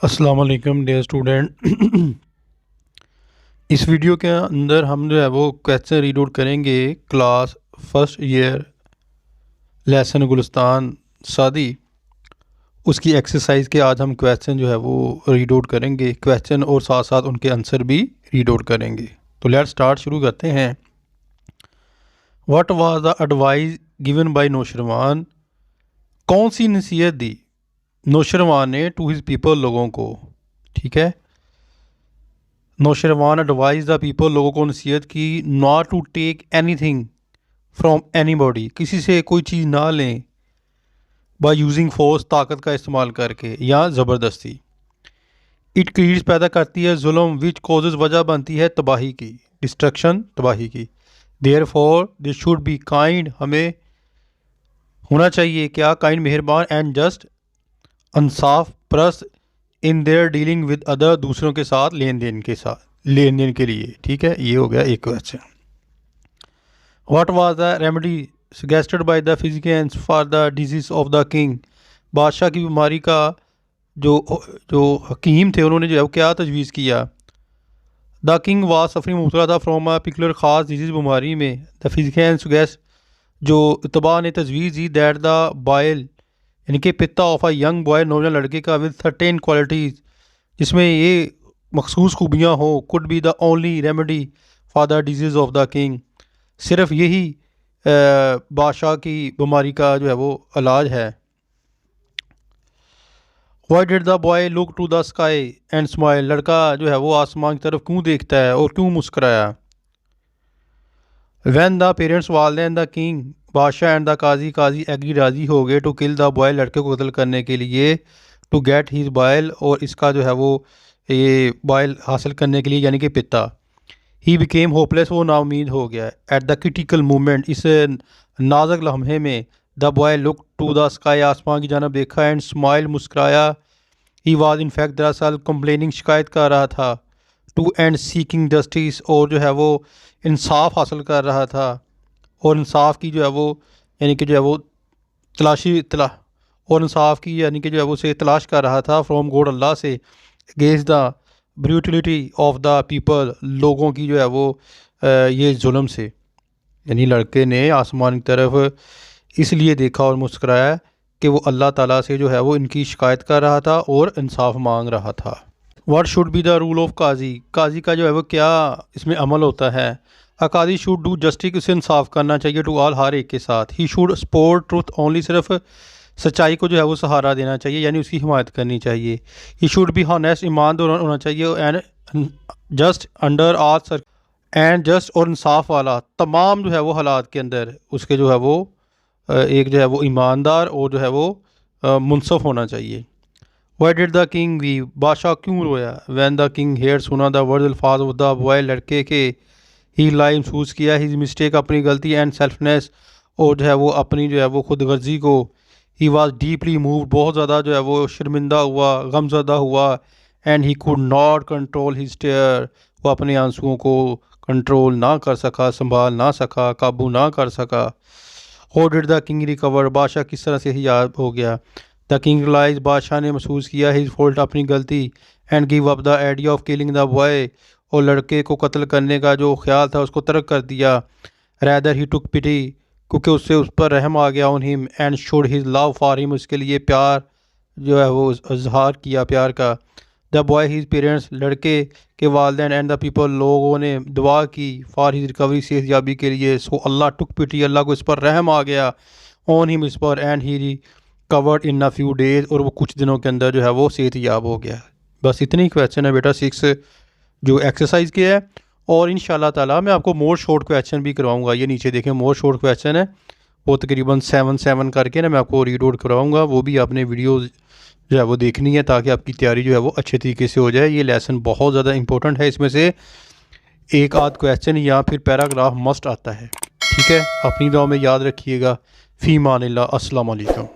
अस्सलाम वालेकुम dear student. इस वीडियो के अंदर हम जो है वो क्वेश्चन रीड आउट करेंगे class first year lesson Gulistan सादी। उसकी एक्सरसाइज के आज हम क्वेश्चन जो है वो रीड आउट करेंगे, क्वेश्चन और साथ साथ उनके आंसर भी रीड आउट करेंगे। तो लेट्स स्टार्ट, शुरू करते हैं। What was the advice given by Nausherwan? कौन सी नसीहत दी नौशरवान ने टू हिज पीपल, लोगों को। ठीक है, नौशरवान एडवाइज द पीपल, लोगों को नसीहत की, not to take anything from anybody, किसी से कोई चीज़ ना लें, बाय यूजिंग फोर्स, ताकत का इस्तेमाल करके या ज़बरदस्ती। इट क्रिएट्स, पैदा करती है, जुल्म, विच कॉजेज, वजह बनती है तबाही की, डिस्ट्रक्शन, तबाही की। Therefore this should be kind, हमें होना चाहिए क्या, काइंड, मेहरबान, एंड जस्ट, इंसाफ परस्त, in their dealing with other, दूसरों के साथ लेन देन के लिए। ठीक है, ये हो गया एक question. What was the remedy suggested by the physicians for the disease of the king? बादशाह की बीमारी का जो जो हकीम थे उन्होंने जो है क्या तजवीज़ किया। द किंग वाज सफरिंग, मुबतला था, फ्रॉम अ पिकुलर ख़ास डिजीज़, बीमारी में। द फिजिशियन सजेस्ट, जो इतबा ने तजवीज़ दी, दैट द बाइल, यानी कि पिता ऑफ अ यंग बॉय, नौजवान लड़के का, विद सर्टेन क्वालिटीज़, जिसमें ये मखसूस खूबियाँ हो, could be the only remedy for the disease of the king, सिर्फ यही बादशाह की बीमारी का जो है वो इलाज है। Why did the boy look to the sky and smile, लड़का जो है वो आसमान की तरफ क्यों देखता है और क्यों मुस्कराया। वैन द पेरेंट्स, वालदैन, द किंग, बादशाह, and the qazi, qazi agree, राजी हो गए, टू किल द बॉय, लड़के को कत्ल करने के लिए, टू गेट हीज बॉयल, और इसका जो है वो ये बॉयल हासिल करने के लिए, यानी कि पिता। ही बिकेम होपलेस, वो नाउमीद हो गया। एट द क्रिटिकल मोमेंट, इस नाजुक लम्हे में, the boy look to the sky, आसमान की जानब देखा, एंड स्माइल, मुस्कुराया। ही वाज इन फैक्ट, दरअसल, कंप्लेनिंग, शिकायत कर रहा था, टू एंड सीकिंग जस्टिस, और जो है वो इंसाफ हासिल कर रहा था, और इंसाफ की जो है वो यानी कि जो है वो और इंसाफ की यानी कि जो है वो से तलाश कर रहा था, फ्रॉम गॉड, अल्लाह से, against the brutality of the people, लोगों की जो है वो ये जुल्म से। यानी लड़के ने आसमान की तरफ इसलिए देखा और मुस्कुराया कि वो अल्लाह ताला से जो है वो इनकी शिकायत कर रहा था और इंसाफ मांग रहा था। What should be the rule of qazi? काजी का जो है वो क्या इसमें अमल होता है। A qazi should do justice, उसे इंसाफ करना चाहिए, टू ऑल, हर एक के साथ। He should support truth only, सिर्फ सच्चाई को जो है वो सहारा देना चाहिए, यानी उसकी हिमायत करनी चाहिए। ही शुड बी हॉनेस्ट, ईमानदार होना चाहिए, and just under all sir, and just, और इंसाफ वाला तमाम जो है वो हालात के अंदर उसके जो है वो एक जो है वो ईमानदार और जो है वो मुनसफ होना चाहिए। Why did the king weep, बादशाह क्यों रोया। वैन द किंग हेयर, सुना, द वर्ड, अल्फाज ऑफ द बॉय, लड़के के। ही लाई, महसूस किया, हिज मिस्टेक, अपनी गलती, एंड सेल्फनेस, और जो है वो अपनी जो है वो खुद गर्जी को। ही वॉज डीपली मूव्ड, बहुत ज़्यादा जो है वो शर्मिंदा हुआ, गमज़दा हुआ, and he could not control his tear, वो अपने आंसुओं को कंट्रोल ना कर सका, संभाल ना सका, काबू ना कर सका। How did the king recover, बादशाह किस तरह से ही याद हो गया। द किंग रियलाइज, बादशाह ने महसूस किया, हिज फॉल्ट, अपनी गलती, and give up the idea of killing the boy, और लड़के को कत्ल करने का जो ख्याल था उसको तर्क कर दिया। रैदर ही टुक पिटी, क्योंकि उससे उस पर रहम आ गया, on him, and showed his love for him, उसके लिए प्यार जो है वो इजहार किया प्यार का। द बॉय हिज पेरेंट्स, लड़के के वालदैन, एंड द पीपल, लोगों ने दुआ की, फॉर हिज रिकवरी, सेहतयाबी के लिए। सो अल्लाह टुक पिटी, अल्लाह को इस पर रहम आ गया, ऑन हिम, इस पर, and he covered in a few days, और वो कुछ दिनों के अंदर जो है वो सेहतयाब हो गया। बस इतनी क्वेश्चन है बेटा 6 जो एक्सरसाइज के है, और इंशाल्लाह ताला मैं आपको मोर शॉर्ट क्वेश्चन भी करवाऊंगा। ये नीचे देखें मोर शॉर्ट क्वेश्चन है, वो तकरीबन 7 करके ना मैं आपको रीड आउट करवाऊंगा। वो भी आपने वीडियो जो है वो देखनी है ताकि आपकी तैयारी जो है वो अच्छे तरीके से हो जाए। ये लेसन बहुत ज़्यादा इंपॉर्टेंट है, इसमें से एक आध क्वेश्चन या फिर पैराग्राफ मस्ट आता है। ठीक है, अपनी दुआ में याद रखिएगा। फ़ी मानिल्लाह, अस्सलाम वालेकुम।